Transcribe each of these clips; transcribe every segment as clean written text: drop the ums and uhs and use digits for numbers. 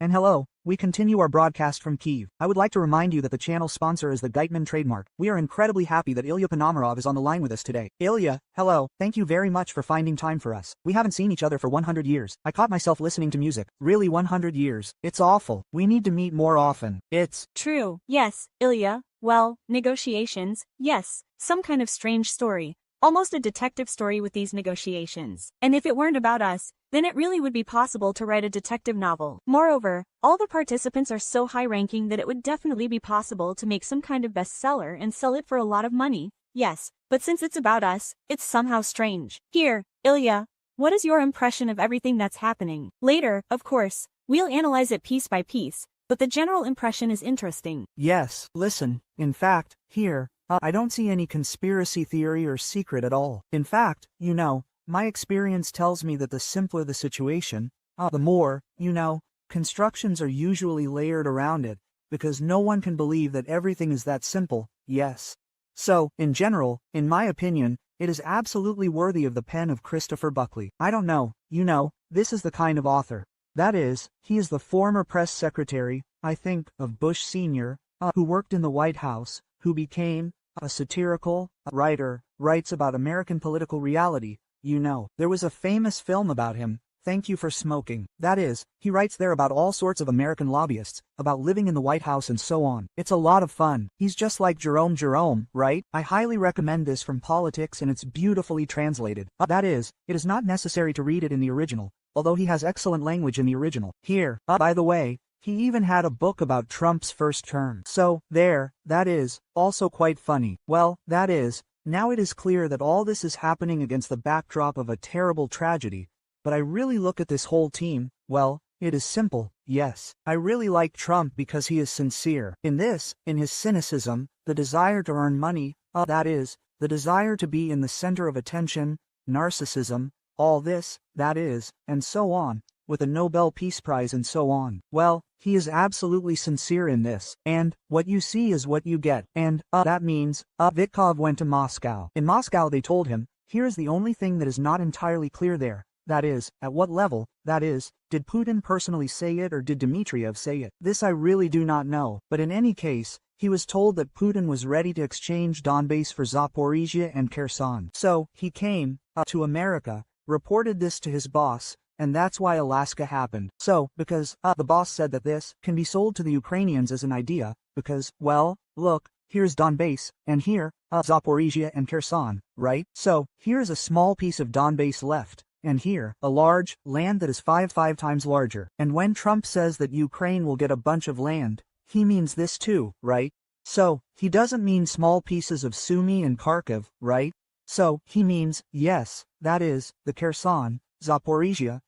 And hello, we continue our broadcast from Kyiv. I would like to remind you that the channel sponsor is the Geitman trademark. We are incredibly happy that Ilya Ponomarev is on the line with us today. Ilya, hello, thank you very much for finding time for us. We haven't seen each other for 100 years. I caught myself listening to music. Really 100 years. It's awful. We need to meet more often. It's true. Yes, Ilya. Well, negotiations, yes, some kind of strange story. Almost a detective story with these negotiations. And if it weren't about us, then it really would be possible to write a detective novel. Moreover, all the participants are so high-ranking that it would definitely be possible to make some kind of bestseller and sell it for a lot of money. Yes, but since it's about us, it's somehow strange. Here, Ilya, what is your impression of everything that's happening? Later, of course, we'll analyze it piece by piece, but the general impression is interesting. yes, listen, in fact, here, I don't see any conspiracy theory or secret at all. In fact, my experience tells me that the simpler the situation, the more, constructions are usually layered around it, because no one can believe that everything is that simple, yes. So, in general, in my opinion, it is absolutely worthy of the pen of Christopher Buckley. I don't know, this is the kind of author. That is, he is the former press secretary, I think, of Bush Sr., who worked in the White House, who became a satirical writer, writes about American political reality. There was a famous film about him, Thank You for Smoking. That is, he writes there about all sorts of American lobbyists, about living in the White House and so on. It's a lot of fun. He's just like Jerome, right? I highly recommend this from Politics, and it's beautifully translated. That is, it is not necessary to read it in the original, although he has excellent language in the original. Here, by the way, he even had a book about Trump's first term. So, there, that is, also quite funny. Well, that is, now it is clear that all this is happening against the backdrop of a terrible tragedy, but I really look at this whole team, well, it is simple, yes. I really like Trump because he is sincere. In his cynicism, the desire to earn money, that is, the desire to be in the center of attention, narcissism, all this, that is, and so on, with a Nobel Peace Prize and so on. Well, he is absolutely sincere in this, and what you see is what you get, and that means, Vitkov went to Moscow. In Moscow they told him, here is the only thing that is not entirely clear there, that is, at what level, that is, did Putin personally say it or did Dmitriev say it? This I really do not know, but in any case, he was told that Putin was ready to exchange Donbass for Zaporizhia and Kherson. So, he came to America, reported this to his boss, and that's why Alaska happened. So, because, the boss said that this can be sold to the Ukrainians as an idea, because, well, look, here's Donbass, and here, Zaporizhia and Kherson, right? So, here's a small piece of Donbass left, and here, a large land that is five times larger. And when Trump says that Ukraine will get a bunch of land, he means this too, right? So, he doesn't mean small pieces of Sumy and Kharkiv, right? So, he means, yes, that is, the Kherson, Zaporizhia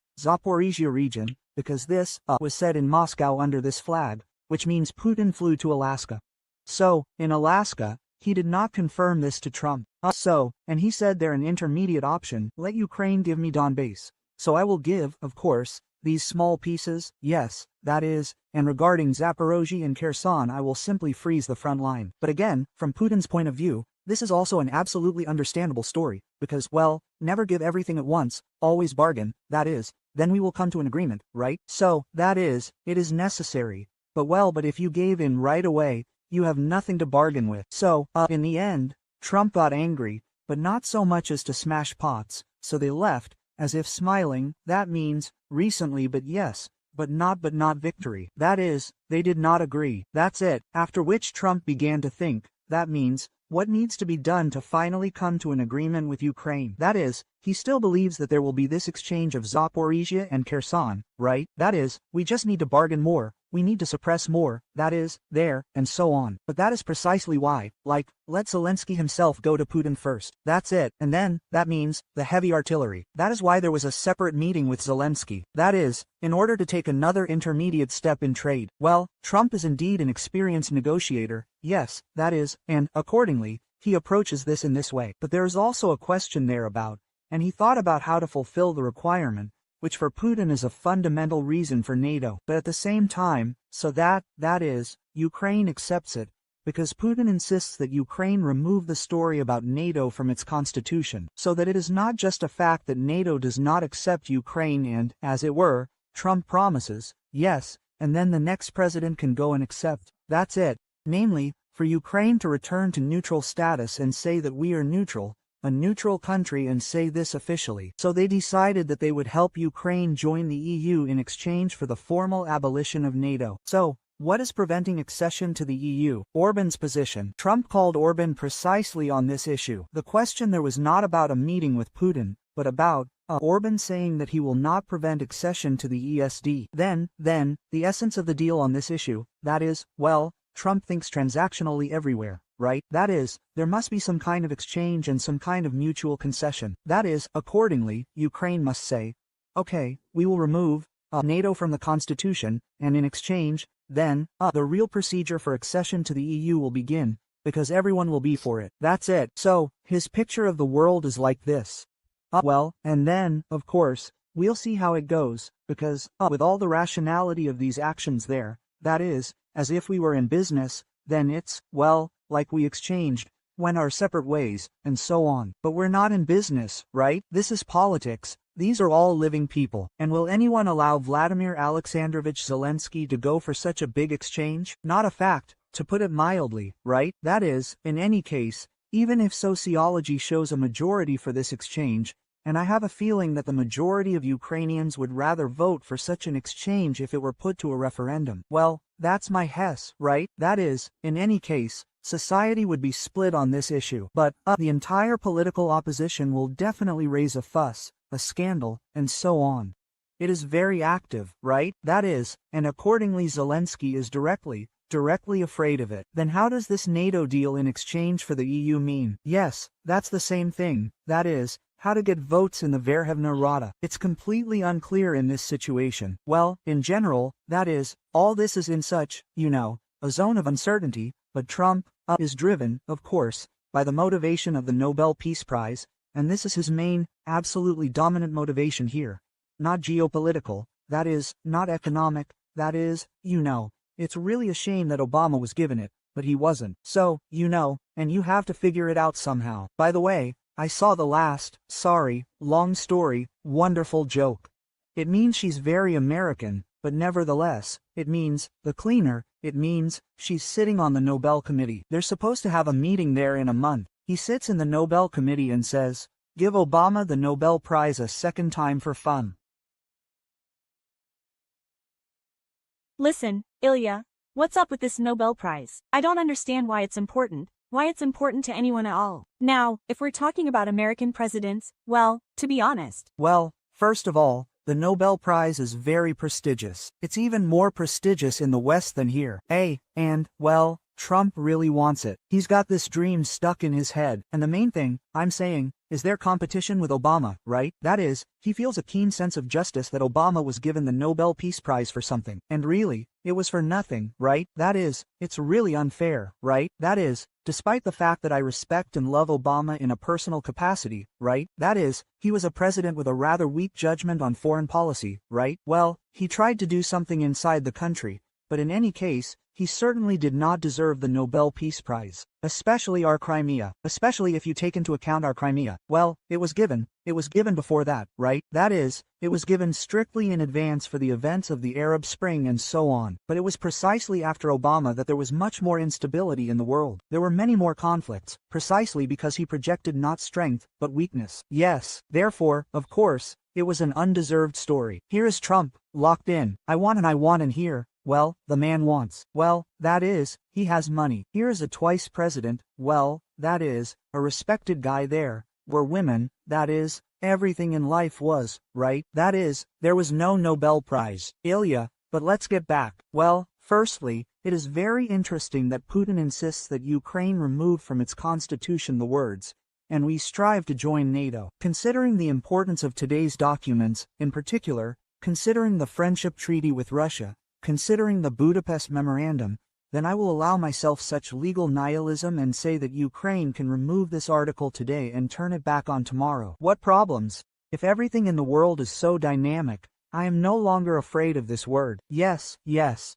region, because this was said in Moscow under this flag, which means Putin flew to Alaska. So, in Alaska, he did not confirm this to Trump. And he said they're an intermediate option, let Ukraine give me Donbass. So I will give, of course, these small pieces, yes, that is, and regarding Zaporozhye and Kherson I will simply freeze the front line. But again, from Putin's point of view, this is also an absolutely understandable story, because, well, never give everything at once, always bargain, that is, then we will come to an agreement, right? So, that is, it is necessary. But if you gave in right away, you have nothing to bargain with. So, in the end, Trump got angry, but not so much as to smash pots, so they left, as if smiling, that means, recently but yes, but not victory. That is, they did not agree. That's it. After which Trump began to think, that means, what needs to be done to finally come to an agreement with Ukraine? That is, he still believes that there will be this exchange of Zaporizhia and Kherson, right? That is, we just need to bargain more, we need to suppress more, that is, there, and so on. But that is precisely why, like, let Zelensky himself go to Putin first. That's it. And then, that means, the heavy artillery. That is why there was a separate meeting with Zelensky. That is, in order to take another intermediate step in trade. Well, Trump is indeed an experienced negotiator, yes, that is, and, accordingly, he approaches this in this way. But there is also a question there about, and he thought about how to fulfill the requirement, which for Putin is a fundamental reason for NATO. But at the same time, so that is, Ukraine accepts it, because Putin insists that Ukraine remove the story about NATO from its constitution, so that it is not just a fact that NATO does not accept Ukraine and, as it were, Trump promises, yes, and then the next president can go and accept. That's it. Namely, for Ukraine to return to neutral status and say that we are neutral, a neutral country, and say this officially. So they decided that they would help Ukraine join the EU in exchange for the formal abolition of NATO. So, what is preventing accession to the EU? Orban's position. Trump called Orban precisely on this issue. The question there was not about a meeting with Putin, but about Orban saying that he will not prevent accession to the ESD. Then, the essence of the deal on this issue, that is, well, Trump thinks transactionally everywhere, right? That is, there must be some kind of exchange and some kind of mutual concession. That is, accordingly, Ukraine must say, okay, we will remove NATO from the Constitution, and in exchange, then, the real procedure for accession to the EU will begin, because everyone will be for it. That's it. So, his picture of the world is like this. Well, and then, of course, we'll see how it goes, because, with all the rationality of these actions there, that is, as if we were in business, then it's, well, like we exchanged, went our separate ways, and so on. But we're not in business, right? This is politics. These are all living people. And will anyone allow Vladimir Alexandrovich Zelensky to go for such a big exchange? Not a fact, to put it mildly, right? That is, in any case, even if sociology shows a majority for this exchange, and I have a feeling that the majority of Ukrainians would rather vote for such an exchange if it were put to a referendum. Well, that's my guess, right? That is, in any case, society would be split on this issue. But, the entire political opposition will definitely raise a fuss, a scandal, and so on. It is very active, right? That is, and accordingly Zelensky is directly afraid of it. Then how does this NATO deal in exchange for the EU mean? Yes, that's the same thing, that is, how to get votes in the Verkhovna Rada. It's completely unclear in this situation. Well, in general, that is, all this is in such, a zone of uncertainty, but Trump is driven, of course, by the motivation of the Nobel Peace Prize, and this is his main, absolutely dominant motivation here. Not geopolitical, that is, not economic, that is, it's really a shame that Obama was given it, but he wasn't. So, and you have to figure it out somehow. By the way, I saw the last, long story, wonderful joke. It means she's very American, but nevertheless, it means, the cleaner, it means, she's sitting on the Nobel Committee. They're supposed to have a meeting there in a month. He sits in the Nobel Committee and says, give Obama the Nobel Prize a second time for fun. Listen, Ilya, what's up with this Nobel Prize? I don't understand why it's important to anyone at all. Now, if we're talking about American presidents, well, to be honest. Well, first of all, the Nobel Prize is very prestigious. It's even more prestigious in the West than here. And, well, Trump really wants it. He's got this dream stuck in his head, and the main thing, I'm saying, is their competition with Obama, right? That is, he feels a keen sense of justice that Obama was given the Nobel Peace Prize for something. And really, it was for nothing, right? That is, it's really unfair, right? That is, despite the fact that I respect and love Obama in a personal capacity, right? That is, he was a president with a rather weak judgment on foreign policy, right? Well, he tried to do something inside the country, but in any case, he certainly did not deserve the Nobel Peace Prize. Especially our Crimea. Especially if you take into account our Crimea. Well, it was given before that, right? That is, it was given strictly in advance for the events of the Arab Spring and so on. But it was precisely after Obama that there was much more instability in the world. There were many more conflicts, precisely because he projected not strength, but weakness. Yes, therefore, of course, it was an undeserved story. Here is Trump, locked in. I want and here. Well, the man wants. Well, that is, he has money. Here is a twice president, well, that is, a respected guy there, where women, that is, everything in life was, right? That is, there was no Nobel Prize. Ilya, but let's get back. Well, firstly, it is very interesting that Putin insists that Ukraine remove from its constitution the words, and we strive to join NATO. Considering the importance of today's documents, in particular, considering the friendship treaty with Russia, considering the Budapest Memorandum, then I will allow myself such legal nihilism and say that Ukraine can remove this article today and turn it back on tomorrow. What problems? If everything in the world is so dynamic, I am no longer afraid of this word. Yes.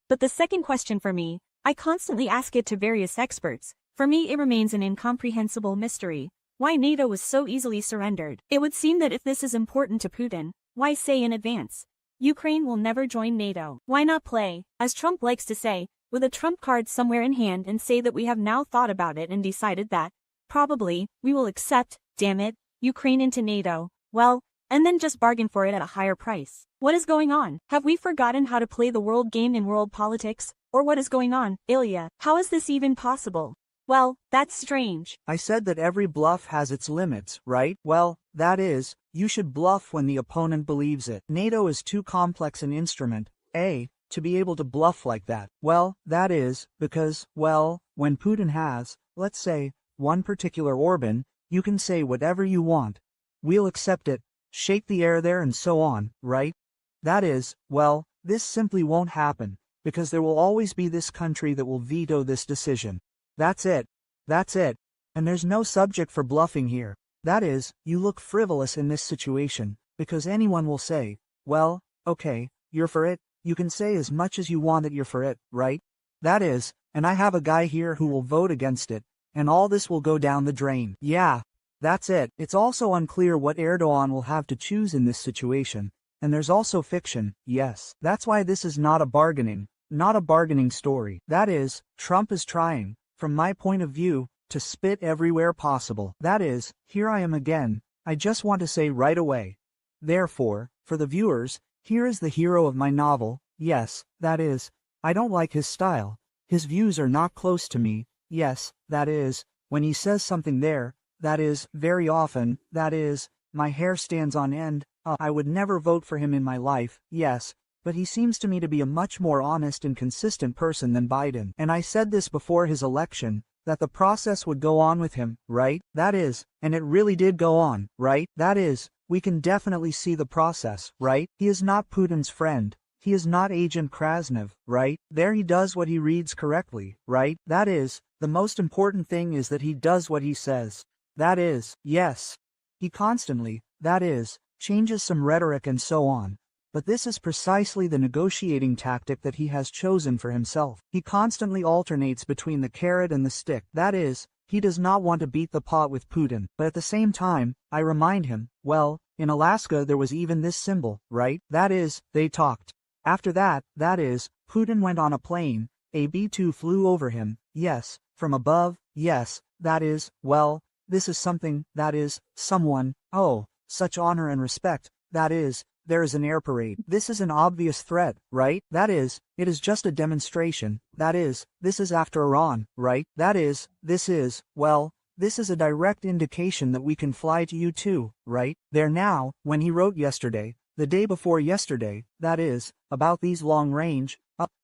But the second question for me, I constantly ask it to various experts. For me it remains an incomprehensible mystery. Why NATO was so easily surrendered? It would seem that if this is important to Putin, why say in advance? Ukraine will never join NATO. Why not play, as Trump likes to say, with a trump card somewhere in hand and say that we have now thought about it and decided that, probably, we will accept, damn it, Ukraine into NATO, well, and then just bargain for it at a higher price. What is going on? Have we forgotten how to play the world game in world politics? Or what is going on, Ilya? How is this even possible? Well, that's strange. I said that every bluff has its limits, right? Well, that is, you should bluff when the opponent believes it. NATO is too complex an instrument, to be able to bluff like that. Well, that is, because, well, when Putin has, let's say, one particular Orban, you can say whatever you want. We'll accept it, shake the air there and so on, right? That is, well, this simply won't happen, because there will always be this country that will veto this decision. That's it. That's it. And there's no subject for bluffing here. That is, you look frivolous in this situation, because anyone will say, well, okay, you're for it, you can say as much as you want that you're for it, right? That is, and I have a guy here who will vote against it, and all this will go down the drain. Yeah, that's it. It's also unclear what Erdogan will have to choose in this situation, and there's also fiction, yes. That's why this is not a bargaining story. That is, Trump is trying, from my point of view, to spit everywhere possible. That is, here I am again, I just want to say right away. Therefore, for the viewers, here is the hero of my novel, yes, that is, I don't like his style, his views are not close to me, yes, that is, when he says something there, that is, very often, that is, my hair stands on end, I would never vote for him in my life, yes, but he seems to me to be a much more honest and consistent person than Biden. And I said this before his election, that the process would go on with him, right? That is, and it really did go on, right? That is, we can definitely see the process, right? He is not Putin's friend. He is not Agent Krasnov, right? There he does what he reads correctly, right? That is, the most important thing is that he does what he says. That is, yes. He constantly, that is, changes some rhetoric and so on. But this is precisely the negotiating tactic that he has chosen for himself. He constantly alternates between the carrot and the stick. That is, he does not want to beat the pot with Putin. But at the same time, I remind him, well, in Alaska there was even this symbol, right? That is, they talked. After that, that is, Putin went on a plane, a B-2 flew over him, yes, from above, yes, that is, well, this is something, that is, someone, oh, such honor and respect, that is, there is an air parade. This is an obvious threat, right? That is, it is just a demonstration, that is, this is after Iran, right? That is, this is, well, this is a direct indication that we can fly to you too, right? There now, when he wrote yesterday, the day before yesterday, that is, about these long-range,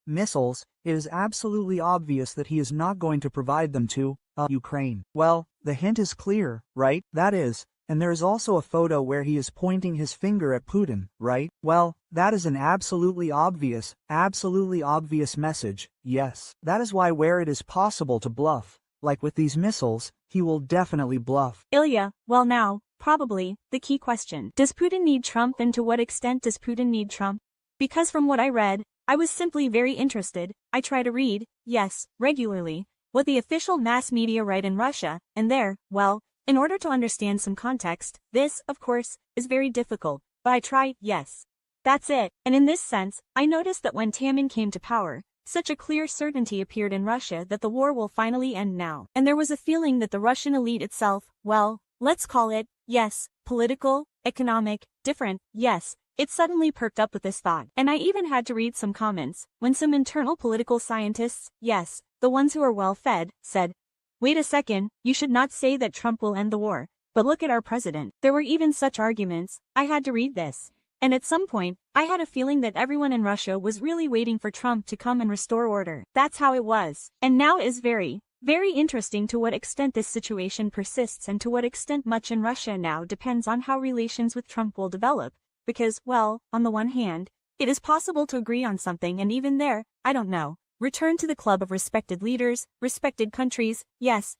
missiles, it is absolutely obvious that he is not going to provide them to, Ukraine. Well, the hint is clear, right? That is, and there is also a photo where he is pointing his finger at Putin, right? Well, that is an absolutely obvious message, yes. That is why where it is possible to bluff, like with these missiles, he will definitely bluff. Ilya, well now, probably, the key question. Does Putin need Trump, and to what extent does Putin need Trump? Because from what I read, I was simply very interested. I try to read, yes, regularly, what the official mass media write in Russia, and there, well, in order to understand some context, this, of course, is very difficult, but I try, yes. That's it. And in this sense, I noticed that when Taman came to power, such a clear certainty appeared in Russia that the war will finally end now. And there was a feeling that the Russian elite itself, well, let's call it, yes, political, economic, different, yes, it suddenly perked up with this thought. And I even had to read some comments, when some internal political scientists, yes, the ones who are well-fed, said, wait a second, you should not say that Trump will end the war, but look at our president. There were even such arguments. I had to read this. And at some point, I had a feeling that everyone in Russia was really waiting for Trump to come and restore order. That's how it was. And now it is very, very interesting to what extent this situation persists and to what extent much in Russia now depends on how relations with Trump will develop. Because, well, on the one hand, it is possible to agree on something, and even there, I don't know. Return to the club of respected leaders, respected countries, yes,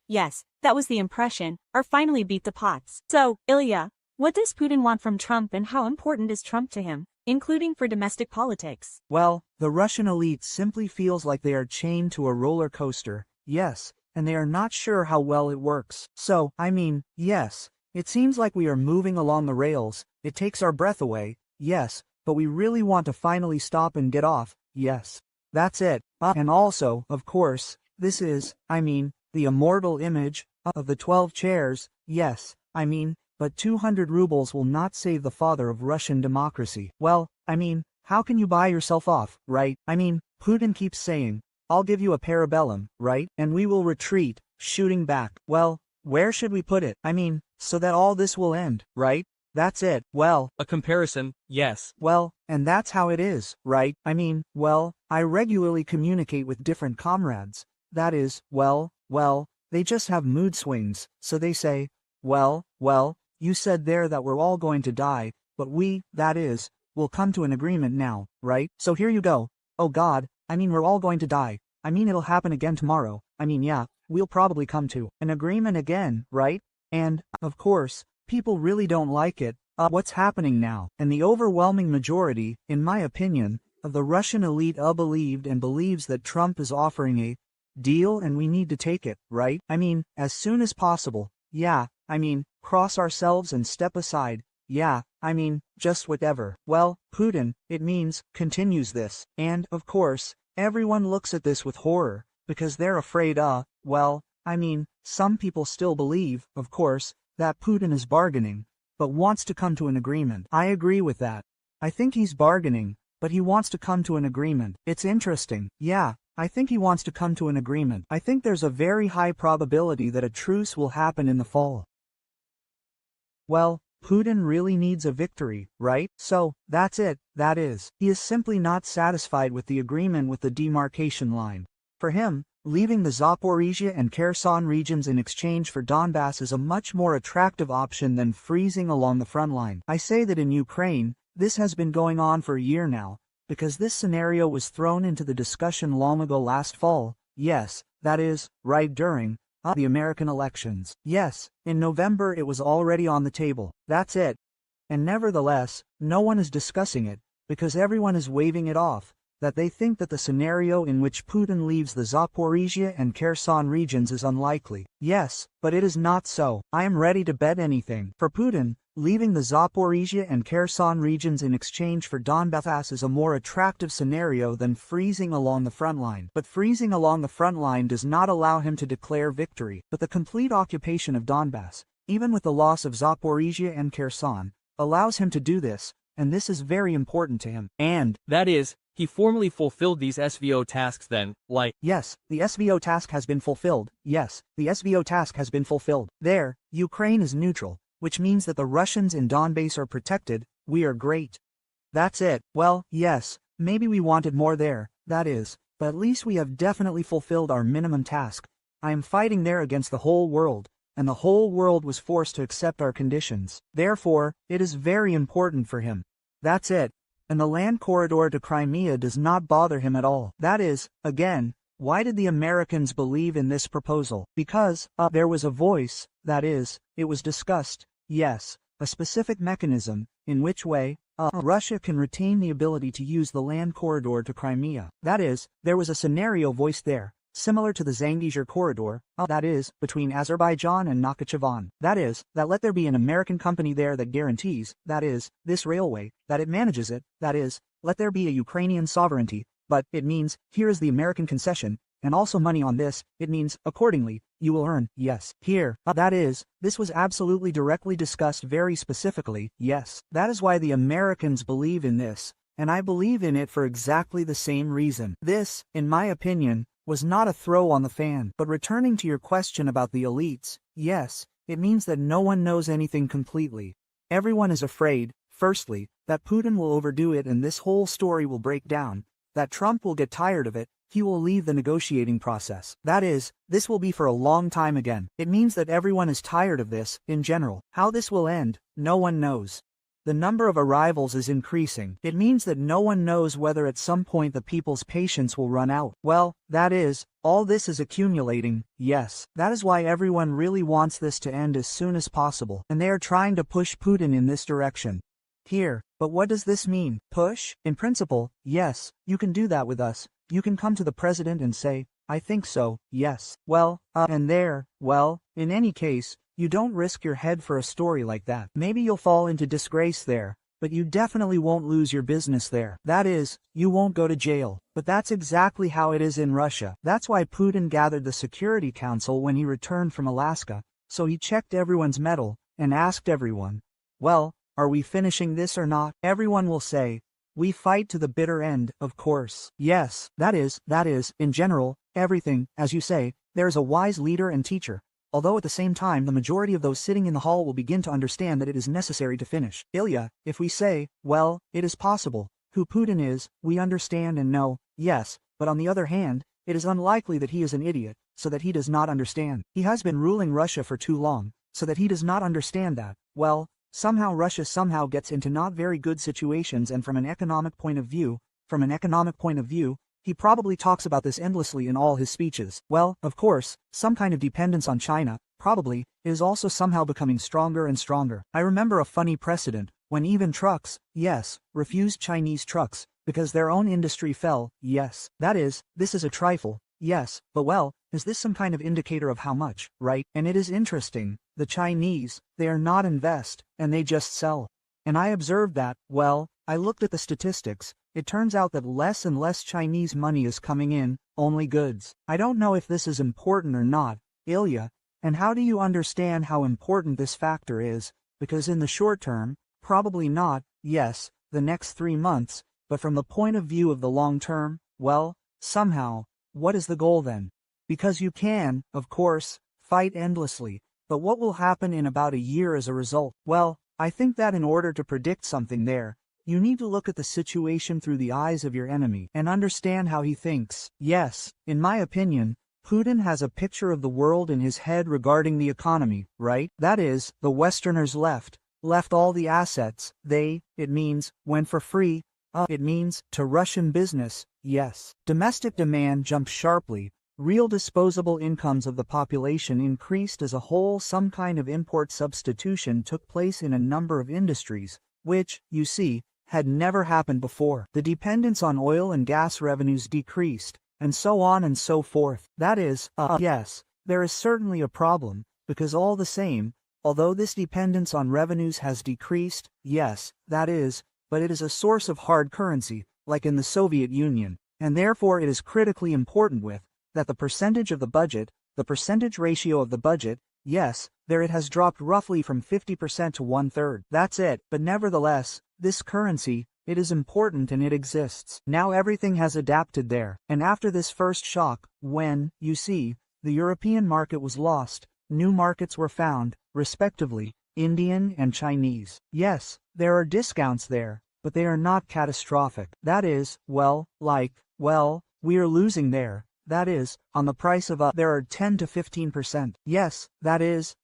that was the impression, or finally beat the pots. So, Ilya, what does Putin want from Trump, and how important is Trump to him, including for domestic politics? Well, the Russian elite simply feels like they are chained to a roller coaster, yes, and they are not sure how well it works. So, I mean, yes, it seems like we are moving along the rails, it takes our breath away, yes, but we really want to finally stop and get off, yes. That's it. And also, of course, this is, the immortal image of the 12 chairs, yes, but 200 rubles will not save the father of Russian democracy. Well, how can you buy yourself off, right? Putin keeps saying, I'll give you a parabellum, right? And we will retreat, shooting back. Well, where should we put it? So that all this will end, right? That's it. Well, A comparison, yes. well, and that's how it is, right? I regularly communicate with different comrades. That is, well, they just have mood swings, so they say, well, you said there that we're all going to die, but we, that is, will come to an agreement now, right? So here you go. Oh God, we're all going to die. It'll happen again tomorrow. Yeah, we'll probably come to an agreement again, right? And, of course, people really don't like it. What's happening now? And the overwhelming majority, in my opinion, of the Russian elite believed and believes that Trump is offering a deal and we need to take it, right? As soon as possible. Yeah, cross ourselves and step aside. Yeah, just whatever. Well, Putin, it means, continues this. And, of course, everyone looks at this with horror, because they're afraid some people still believe, of course, that Putin is bargaining, but wants to come to an agreement. I agree with that. I think he's bargaining, but he wants to come to an agreement. It's interesting. Yeah, I think he wants to come to an agreement. I think there's a very high probability that a truce will happen in the fall. Well, Putin really needs a victory, right? So, that's it, that is. He is simply not satisfied with the agreement with the demarcation line. For him, leaving the Zaporizhia and Kherson regions in exchange for Donbass is a much more attractive option than freezing along the front line. I say that in Ukraine, this has been going on for a year now, because this scenario was thrown into the discussion long ago last fall, yes, that is, right during the American elections. Yes, in November it was already on the table. That's it. And nevertheless, no one is discussing it, because everyone is waving it off, that they think that the scenario in which Putin leaves the Zaporizhia and Kherson regions is unlikely. Yes, but it is not so. I am ready to bet anything. For Putin, leaving the Zaporizhia and Kherson regions in exchange for Donbass is a more attractive scenario than freezing along the front line. But freezing along the front line does not allow him to declare victory. But the complete occupation of Donbass, even with the loss of Zaporizhia and Kherson, allows him to do this, and this is very important to him. And That is, he formally fulfilled these SVO tasks then, like, yes, the SVO task has been fulfilled. Yes, the SVO task has been fulfilled. There, Ukraine is neutral, which means that the Russians in Donbass are protected. We are great. That's it. Well, yes, maybe we wanted more there, that is, but at least we have definitely fulfilled our minimum task. I am fighting there against the whole world, and the whole world was forced to accept our conditions. Therefore, it is very important for him. That's it. And the land corridor to Crimea does not bother him at all. That is, again, why did the Americans believe in this proposal? Because, there was a voice, that is, it was discussed, yes, a specific mechanism, in which way, Russia can retain the ability to use the land corridor to Crimea. That is, there was a scenario voiced there, similar to the Zangezur corridor, that is, between Azerbaijan and Nakhchivan. That is, that let there be an American company there that guarantees, that is, this railway, that it manages it, that is, let there be a Ukrainian sovereignty, but, it means, here is the American concession, and also money on this, it means, accordingly, you will earn, yes, here, that is, this was absolutely directly discussed very specifically, yes. That is why the Americans believe in this, and I believe in it for exactly the same reason. This, in my opinion, was not a throw on the fan. But returning to your question about the elites, yes, it means that no one knows anything completely. Everyone is afraid, firstly, that Putin will overdo it and this whole story will break down, that Trump will get tired of it, he will leave the negotiating process. That is, this will be for a long time again. It means that everyone is tired of this, in general. How this will end, no one knows. The number of arrivals is increasing. It means that no one knows whether at some point the people's patience will run out. Well, that is, all this is accumulating, yes. That is why everyone really wants this to end as soon as possible, and they are trying to push Putin in this direction. Here, but what does this mean? Push? In principle, yes, you can do that with us. You can come to the president and say, I think so, yes. Well, and there, well, in any case, you don't risk your head for a story like that. Maybe you'll fall into disgrace there, but you definitely won't lose your business there. That is, you won't go to jail. But that's exactly how it is in Russia. That's why Putin gathered the Security Council when he returned from Alaska. So he checked everyone's mettle and asked everyone, well, are we finishing this or not? Everyone will say, we fight to the bitter end, of course. Yes, that is, in general, everything, as you say, there is a wise leader and teacher. Although at the same time the majority of those sitting in the hall will begin to understand that it is necessary to finish. Ilya, if we say, well, it is possible, who Putin is, we understand and know, yes, but on the other hand, it is unlikely that he is an idiot, so that he does not understand. He has been ruling Russia for too long, so that he does not understand that, well, somehow Russia somehow gets into not very good situations, and from an economic point of view, he probably talks about this endlessly in all his speeches. Well, of course, some kind of dependence on China, probably, is also somehow becoming stronger and stronger. I remember a funny precedent, when even trucks, yes, refused Chinese trucks, because their own industry fell, yes. That is, this is a trifle, yes, but well, is this some kind of indicator of how much, right? And it is interesting, the Chinese, they are not invest, and they just sell. And I observed that, well, I looked at the statistics, it turns out that less and less Chinese money is coming in, only goods. I don't know if this is important or not, Ilya, and how do you understand how important this factor is, because in the short term, probably not, yes, the next 3 months, but from the point of view of the long term, well, somehow, what is the goal then? Because you can, of course, fight endlessly, but what will happen in about a year as a result? Well, I think that in order to predict something there, you need to look at the situation through the eyes of your enemy and understand how he thinks. Yes, in my opinion, Putin has a picture of the world in his head regarding the economy, right? That is, the Westerners left all the assets, it means, went for free, it means, to Russian business, yes. Domestic demand jumped sharply, real disposable incomes of the population increased as a whole, some kind of import substitution took place in a number of industries, which, you see, had never happened before. The dependence on oil and gas revenues decreased, and so on and so forth. That is, yes, there is certainly a problem, because all the same, although this dependence on revenues has decreased, yes, that is, but it is a source of hard currency, like in the Soviet Union, and therefore it is critically important that the percentage of the budget, the percentage ratio of the budget, yes, there it has dropped roughly from 50% to 1/3. That's it, but nevertheless, this currency, it is important and it exists. Now everything has adapted there, and after this first shock, when, you see, the European market was lost, new markets were found, respectively, Indian and Chinese. Yes, there are discounts there, but they are not catastrophic. That is, well, we are losing there. That is, on the price of there are 10 to 15%. Yes, that is,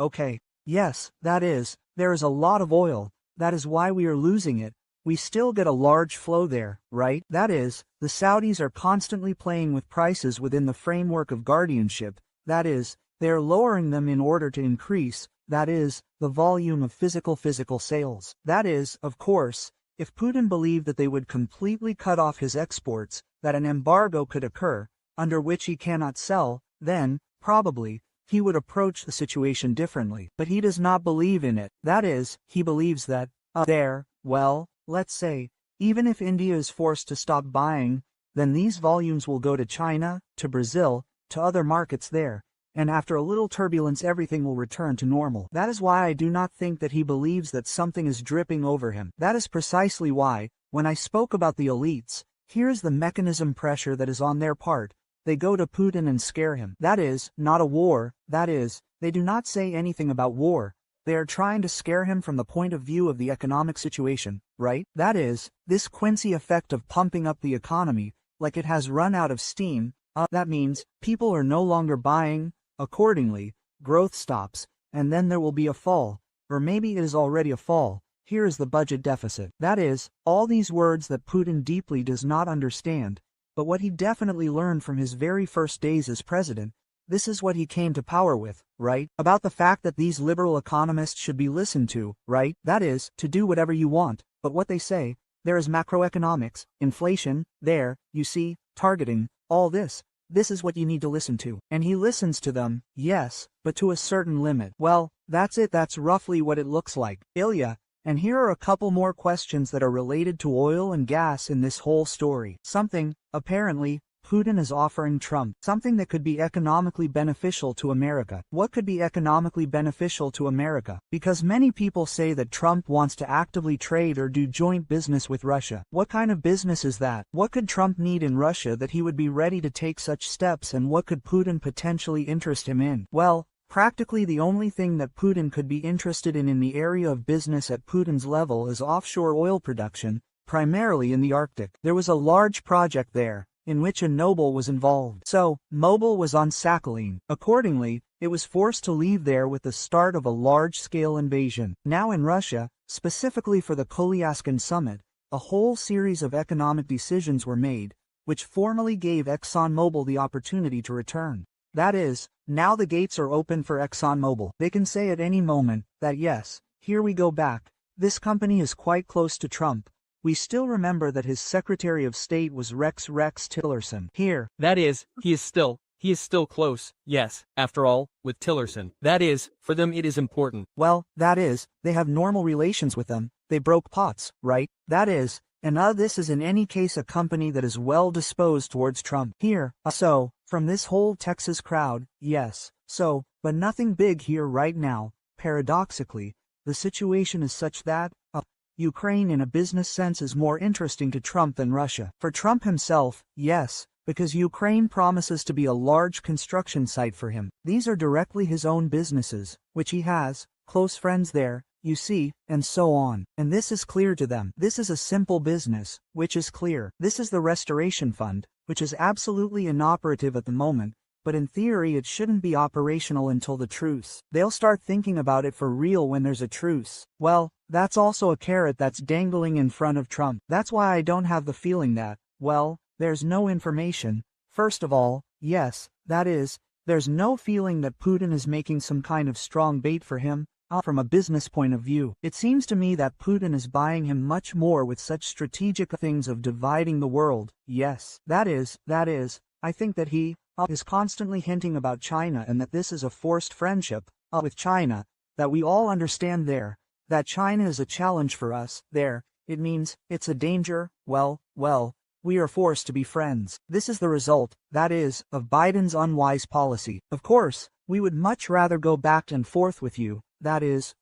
okay. Yes, that is, there is a lot of oil, that is why we are losing it. We still get a large flow there, right? That is, the Saudis are constantly playing with prices within the framework of guardianship, that is, they are lowering them in order to increase, that is, the volume of physical sales. That is, of course, if Putin believed that they would completely cut off his exports, that an embargo could occur, under which he cannot sell, then, probably, he would approach the situation differently. But he does not believe in it. That is, he believes that, let's say, even if India is forced to stop buying, then these volumes will go to China, to Brazil, to other markets there, and after a little turbulence everything will return to normal. That is why I do not think that he believes that something is dripping over him. That is precisely why, when I spoke about the elites, here is the mechanism pressure that is on their part. They go to Putin and scare him. That is, not a war, that is, they do not say anything about war. They are trying to scare him from the point of view of the economic situation, right? That is, this Quincy effect of pumping up the economy, like it has run out of steam, that means, people are no longer buying, accordingly, growth stops, and then there will be a fall, or maybe it is already a fall. Here is the budget deficit. That is, all these words that Putin deeply does not understand, but what he definitely learned from his very first days as president, this is what he came to power with, right? About the fact that these liberal economists should be listened to, right? That is, to do whatever you want, but what they say, there is macroeconomics, inflation, there, you see, targeting, all this, this is what you need to listen to. And he listens to them, yes, but to a certain limit. Well, that's it, that's roughly what it looks like. Ilya, and here are a couple more questions that are related to oil and gas in this whole story. Something, apparently, Putin is offering Trump, something that could be economically beneficial to America. What could be economically beneficial to America? Because many people say that Trump wants to actively trade or do joint business with Russia. What kind of business is that? What could Trump need in Russia that he would be ready to take such steps, and what could Putin potentially interest him in? Well, practically the only thing that Putin could be interested in the area of business at Putin's level is offshore oil production, primarily in the Arctic. There was a large project there, in which a Nobel was involved. So, Nobel was on Sakhalin. Accordingly, it was forced to leave there with the start of a large-scale invasion. Now in Russia, specifically for the Kolyaskin summit, a whole series of economic decisions were made, which formally gave ExxonMobil the opportunity to return. That is, now the gates are open for ExxonMobil. They can say at any moment that yes, here we go back. This company is quite close to Trump. We still remember that his Secretary of State was Rex Tillerson. Here, That is, he is still close, yes, after all, with Tillerson. That is, for them it is important. well, that is, they have normal relations with them. They broke pots, right? That is, and this is in any case a company that is well disposed towards Trump. Here, so, from this whole Texas crowd, yes, so, but nothing big here right now. Paradoxically, the situation is such that, Ukraine in a business sense is more interesting to Trump than Russia. For Trump himself, yes, because Ukraine promises to be a large construction site for him. These are directly his own businesses, which he has, close friends there, you see, and so on. And this is clear to them. This is a simple business, which is clear. This is the Restoration Fund, which is absolutely inoperative at the moment, but in theory it shouldn't be operational until the truce. They'll start thinking about it for real when there's a truce. Well, that's also a carrot that's dangling in front of Trump. That's why I don't have the feeling that, well, there's no information. First of all, yes, that is, there's no feeling that Putin is making some kind of strong bait for him. From a business point of view, it seems to me that Putin is buying him much more with such strategic things of dividing the world. Yes, that is, I think that he is constantly hinting about China and that this is a forced friendship with China, that we all understand there, that China is a challenge for us, there, it means, it's a danger, well, we are forced to be friends. This is the result, that is, of Biden's unwise policy. Of course, we would much rather go back and forth with you, that is,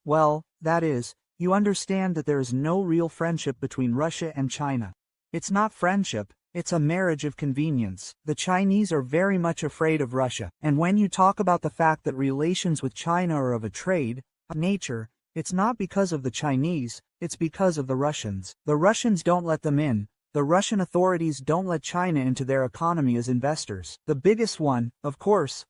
you understand that there is no real friendship between Russia and China. It's not friendship. It's a marriage of convenience. The Chinese are very much afraid of Russia. And when you talk about the fact that relations with China are of a trade nature, it's not because of the Chinese, it's because of the Russians. The Russians don't let them in. The Russian authorities don't let China into their economy as investors. The biggest one, of course.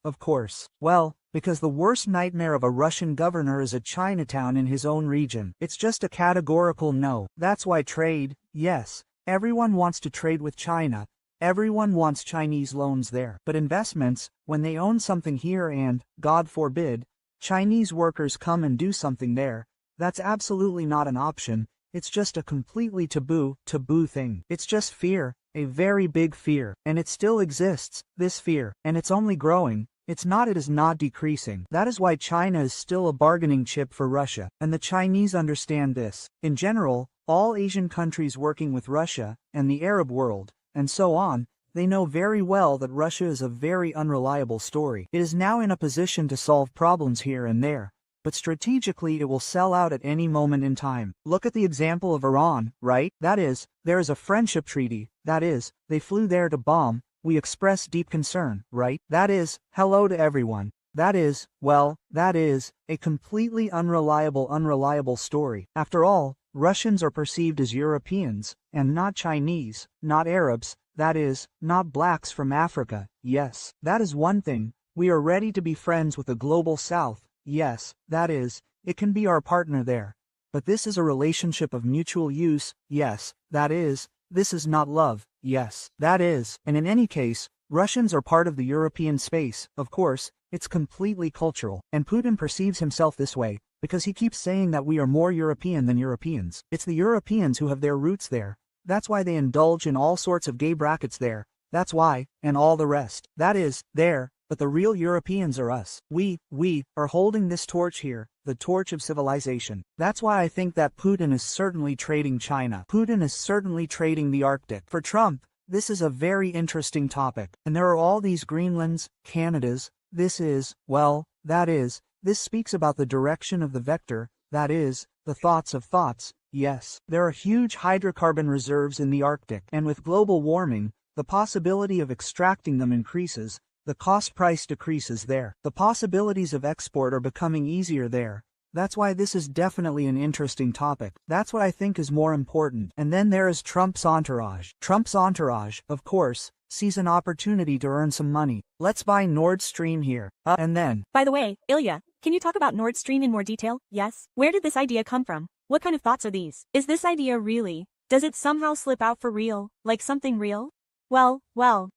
Well, because the worst nightmare of a Russian governor is a Chinatown in his own region. It's just a categorical no. That's why trade, yes. Everyone wants to trade with China. Everyone wants Chinese loans there. But investments, when they own something here and, God forbid, Chinese workers come and do something there, that's absolutely not an option. It's just a completely taboo thing. It's just fear, a very big fear. And it still exists, this fear, and it's only growing. It is not decreasing. That is why China is still a bargaining chip for Russia. And the Chinese understand this. In general, all Asian countries working with Russia, and the Arab world, and so on, they know very well that Russia is a very unreliable story. It is now in a position to solve problems here and there, but strategically it will sell out at any moment in time. Look at the example of Iran, right? That is, there is a friendship treaty, that is, they flew there to bomb, we express deep concern, right? That is, hello to everyone. That is, a completely unreliable story. After all, Russians are perceived as Europeans, and not Chinese, not Arabs, that is, not blacks from Africa. Yes, that is one thing. We are ready to be friends with the global south. Yes, that is, it can be our partner there. But this is a relationship of mutual use. Yes, that is, this is not love. Yes, that is, and in any case, Russians are part of the European space. Of course, it's completely cultural, and Putin perceives himself this way, because he keeps saying that we are more European than Europeans. It's the Europeans who have their roots there. That's why they indulge in all sorts of gay brackets there. that's why, and all the rest. That is, there, but the real Europeans are us. We are holding this torch here, the torch of civilization. That's why I think that Putin is certainly trading China. Putin is certainly trading the Arctic. For Trump, this is a very interesting topic. And there are all these Greenlands, Canadas. This speaks about the direction of the vector, that is, the thoughts of thoughts. Yes, there are huge hydrocarbon reserves in the Arctic, and with global warming, the possibility of extracting them increases, the cost price decreases there. The possibilities of export are becoming easier there. That's why this is definitely an interesting topic. That's what I think is more important. And then there is Trump's entourage. Trump's entourage, of course, sees an opportunity to earn some money. Let's buy Nord Stream here. And then. By the way, Ilya, can you talk about Nord Stream in more detail? Yes? Where did this idea come from? What kind of thoughts are these? Is this idea really? Does it somehow slip out for real? Like something real? Well.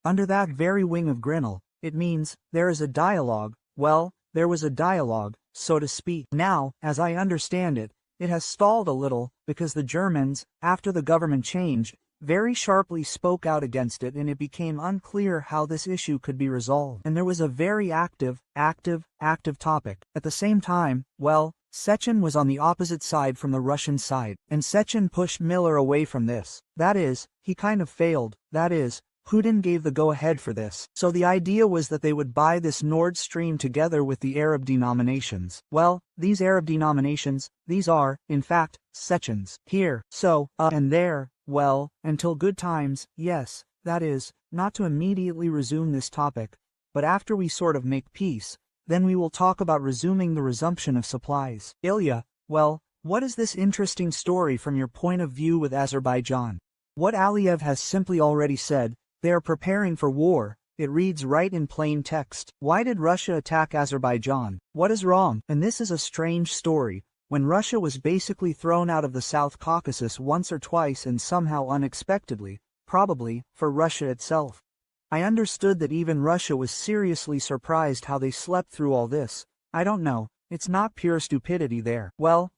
Under that very wing of Grinnell, it means, there is a dialogue. Well, there was a dialogue, so to speak. Now, as I understand it, it has stalled a little, because the Germans, after the government changed, very sharply spoke out against it, and it became unclear how this issue could be resolved. And there was a very active topic. At the same time, well, Sechin was on the opposite side from the Russian side, and Sechin pushed Miller away from this. That is, he kind of failed. That is, Putin gave the go-ahead for this. So the idea was that they would buy this Nord Stream together with the Arab denominations. Well, these Arab denominations, these are, in fact, Sechin's. Here, so, and there, well, until good times, yes, that is, not to immediately resume this topic, but after we sort of make peace, then we will talk about resuming the resumption of supplies. Ilya, well, what is this interesting story from your point of view with Azerbaijan? What Aliyev has simply already said, they are preparing for war. It reads right in plain text. Why did Russia attack Azerbaijan? What is wrong? And this is a strange story, when Russia was basically thrown out of the South Caucasus once or twice and somehow unexpectedly, probably, for Russia itself. I understood that even Russia was seriously surprised how they slept through all this. I don't know, it's not pure stupidity there. Well,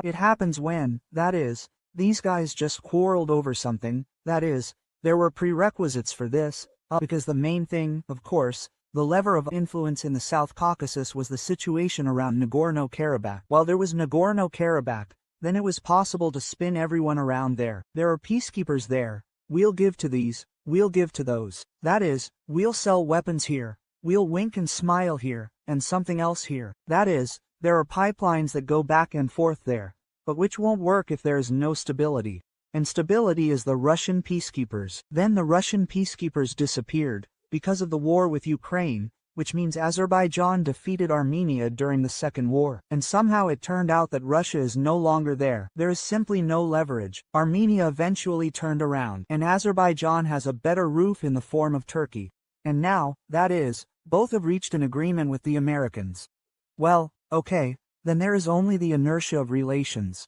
it happens when, that is, these guys just quarreled over something, that is, there were prerequisites for this, because the main thing, of course, the lever of influence in the South Caucasus was the situation around Nagorno-Karabakh. While there was Nagorno-Karabakh, then it was possible to spin everyone around there. There are peacekeepers there. We'll give to these, we'll give to those. That is, we'll sell weapons here, we'll wink and smile here, and something else here. That is, there are pipelines that go back and forth there, but which won't work if there is no stability. And stability is the Russian peacekeepers. Then the Russian peacekeepers disappeared, because of the war with Ukraine, which means Azerbaijan defeated Armenia during the Second War. And somehow it turned out that Russia is no longer there. There is simply no leverage. Armenia eventually turned around, and Azerbaijan has a better roof in the form of Turkey. And now, that is, both have reached an agreement with the Americans. Well, okay, then there is only the inertia of relations.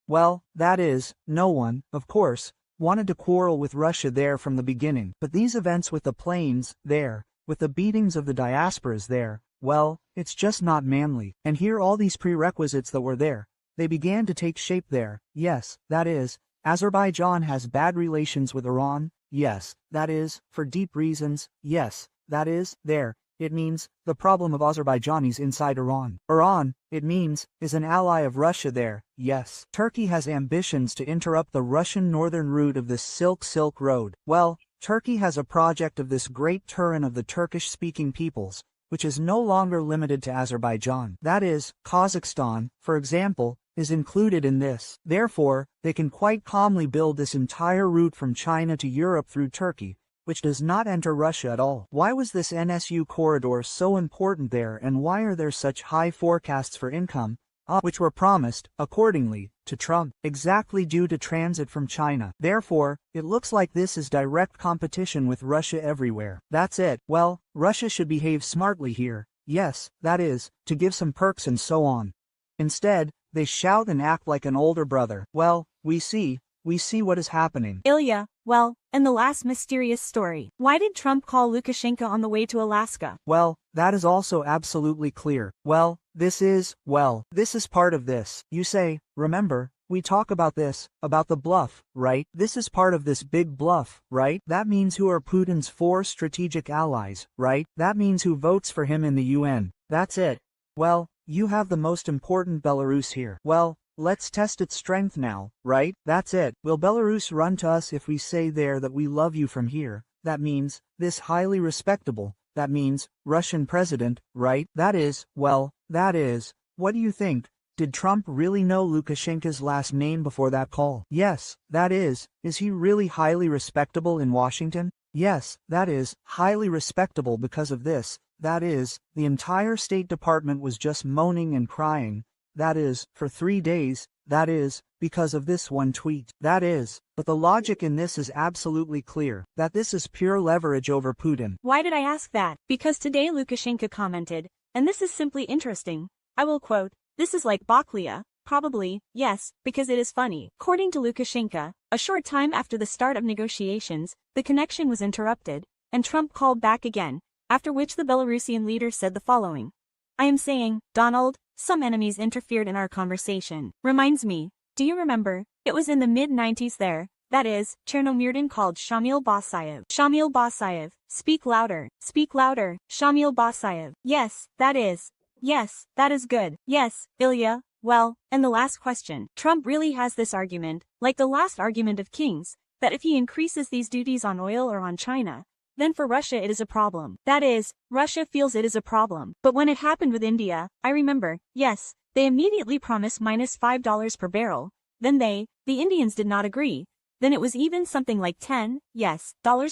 Well, that is, no one, of course, wanted to quarrel with Russia there from the beginning. But these events with the planes, there, with the beatings of the diasporas there, well, it's just not manly. And here all these prerequisites that were there, they began to take shape there. Yes, that is, Azerbaijan has bad relations with Iran. Yes, that is, for deep reasons. Yes, that is, there. It means, the problem of Azerbaijanis inside Iran. Iran, it means, is an ally of Russia there, yes. Turkey has ambitions to interrupt the Russian northern route of this Silk Road. Well, Turkey has a project of this great Turan of the Turkish-speaking peoples, which is no longer limited to Azerbaijan. That is, Kazakhstan, for example, is included in this. Therefore, they can quite calmly build this entire route from China to Europe through Turkey, which does not enter Russia at all. Why was this NSU corridor so important there, and why are there such high forecasts for income, which were promised, accordingly, to Trump, exactly due to transit from China? Therefore, it looks like this is direct competition with Russia everywhere. That's it. Well, Russia should behave smartly here. Yes, that is, to give some perks and so on. Instead, they shout and act like an older brother. Well, we see what is happening. Ilya, well, and the last mysterious story. Why did Trump call Lukashenko on the way to Alaska? Well, that is also absolutely clear. Well, this is part of this. You say, remember, We talk about this, about the bluff, right? This is part of this big bluff, right? That means who are Putin's 4 strategic allies, right? That means who votes for him in the UN. That's it. Well, you have the most important Belarus here. Well, let's test its strength now, right? That's it. Will Belarus run to us if we say there that we love you from here? That means, this highly respectable, that means, Russian president, right? That is, well, that is, what do you think? Did Trump really know Lukashenko's last name before that call? Yes, that is he really highly respectable in Washington? Yes, that is, highly respectable because of this, that is, the entire State Department was just moaning and crying, that is, for 3 days, that is, because of this one tweet. That is, but the logic in this is absolutely clear, that this is pure leverage over Putin. Why did I ask that? Because today Lukashenko commented, and this is simply interesting. I will quote, "This is like Baklya." Probably, yes, because it is funny. According to Lukashenko, a short time after the start of negotiations, the connection was interrupted, and Trump called back again, after which the Belarusian leader said the following. I am saying, Donald, some enemies interfered in our conversation. Reminds me, do you remember? It was in the mid-90s there, that is, Chernomyrdin called Shamil Basayev. Shamil Basayev, speak louder, Shamil Basayev. Yes, that is. Yes, that is good. Yes, Ilya. Well, and the last question. Trump really has this argument, like the last argument of kings, that if he increases these duties on oil or on China, then for Russia it is a problem. That is, Russia feels it is a problem. But when it happened with India, I remember, yes, they immediately promised -$5 per barrel. Then the Indians did not agree. Then it was even something like $10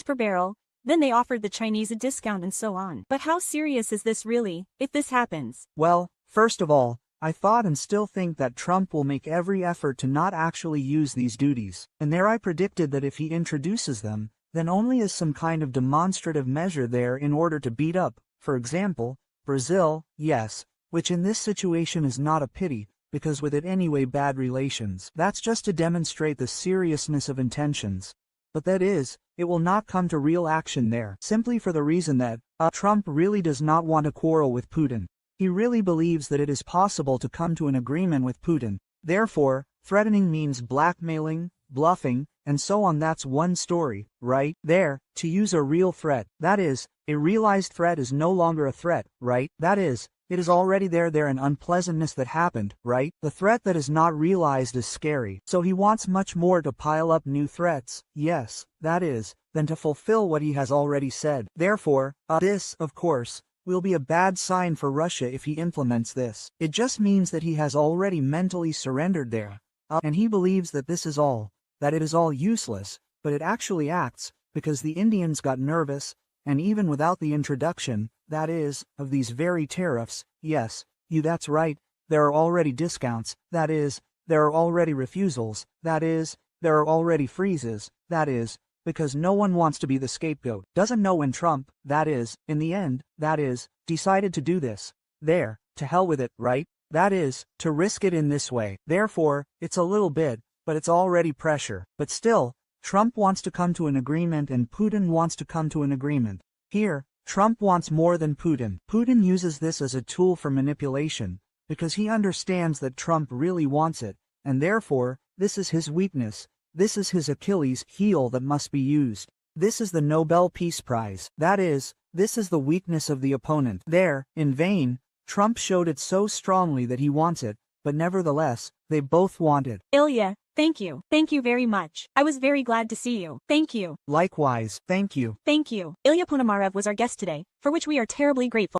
per barrel. Then they offered the Chinese a discount and so on. But how serious is this really, if this happens? Well, first of all, I thought and still think that Trump will make every effort to not actually use these duties. And there I predicted that if he introduces them, then only as some kind of demonstrative measure there in order to beat up, for example, Brazil, yes, which in this situation is not a pity, because with it anyway bad relations. That's just to demonstrate the seriousness of intentions. But that is, it will not come to real action there, simply for the reason that, Trump really does not want to quarrel with Putin. He really believes that it is possible to come to an agreement with Putin. Therefore, threatening means blackmailing, bluffing, and so on. That's one story, right? There, to use a real threat. That is, a realized threat is no longer a threat, right? That is, it is already there an unpleasantness that happened, right? The threat that is not realized is scary. So he wants much more to pile up new threats, yes, that is, than to fulfill what he has already said. Therefore, this, of course, will be a bad sign for Russia if he implements this. It just means that he has already mentally surrendered there. And he believes that this is all, that it is all useless, but it actually acts, because the Indians got nervous, and even without the introduction, that is, of these very tariffs, yes, that's right, there are already discounts, that is, there are already refusals, that is, there are already freezes, that is, because no one wants to be the scapegoat. Doesn't know when Trump, that is, in the end, that is, decided to do this. There, to hell with it, right? That is, to risk it in this way. Therefore, it's a little bit, but it's already pressure. But still, Trump wants to come to an agreement and Putin wants to come to an agreement. Here, Trump wants more than Putin. Putin uses this as a tool for manipulation, because he understands that Trump really wants it, and therefore, this is his weakness. This is his Achilles heel that must be used. This is the Nobel Peace Prize. That is, this is the weakness of the opponent. There, in vain, Trump showed it so strongly that he wants it, but nevertheless, they both want it. Ilya, thank you. Thank you very much. I was very glad to see you. Thank you. Likewise, thank you. Thank you. Ilya Ponomarev was our guest today, for which we are terribly grateful.